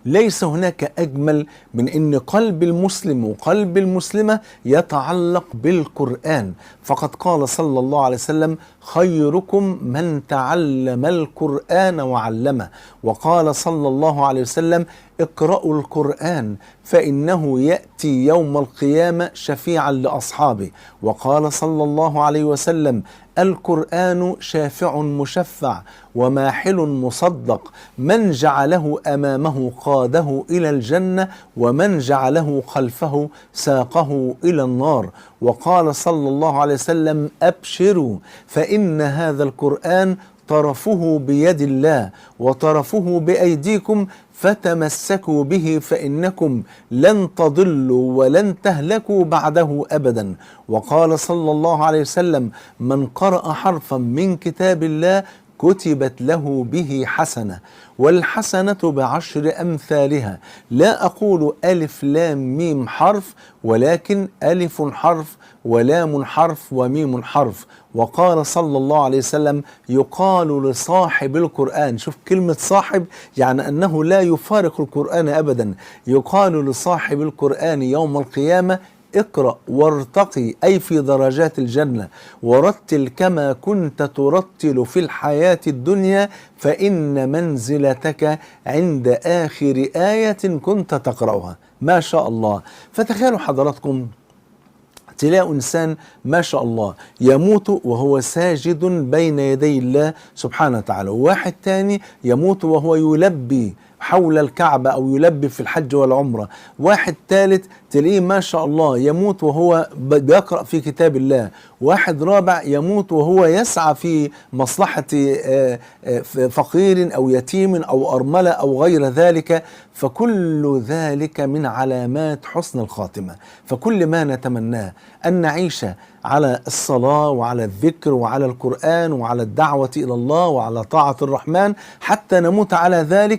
ليس هناك أجمل من أن قلب المسلم وقلب المسلمة يتعلق بالقرآن. فقد قال صلى الله عليه وسلم: خيركم من تعلم القرآن وعلمه. وقال صلى الله عليه وسلم: اقرأوا القرآن فإنه يأتي يوم القيامة شفيعا لأصحابه. وقال صلى الله عليه وسلم: القرآن شافع مشفع وماحل مصدق، من جعله أمامه قاده إلى الجنة ومن جعله خلفه ساقه إلى النار. وقال صلى الله عليه وسلم: أبشروا فإن هذا القرآن طرفه بيد الله وطرفه بأيديكم، فتمسكوا به فإنكم لن تضلوا ولن تهلكوا بعده أبدا. وقال صلى الله عليه وسلم: من قرأ حرفا من كتاب الله كتبت له به حسنة، والحسنة بعشر أمثالها. لا أقول ألف لام ميم حرف، ولكن ألف حرف ولام حرف وميم حرف. وقال صلى الله عليه وسلم: يقال لصاحب القرآن، شوف كلمة صاحب يعني أنه لا يفارق القرآن أبدا، يقال لصاحب القرآن يوم القيامة: اقرأ وارتقي، أي في درجات الجنة، ورتل كما كنت ترتل في الحياة الدنيا، فإن منزلتك عند آخر آية كنت تقرأها. ما شاء الله. فتخيلوا حضراتكم تلاقوا إنسان ما شاء الله يموت وهو ساجد بين يدي الله سبحانه وتعالى، وواحد تاني يموت وهو يلبي حول الكعبة أو يلبي في الحج والعمرة، واحد ثالث تلاقيه ما شاء الله يموت وهو بيقرأ في كتاب الله، واحد رابع يموت وهو يسعى في مصلحة فقير أو يتيم أو أرملة أو غير ذلك. فكل ذلك من علامات حسن الخاتمة. فكل ما نتمناه أن نعيش على الصلاة وعلى الذكر وعلى القرآن وعلى الدعوة إلى الله وعلى طاعة الرحمن حتى نموت على ذلك،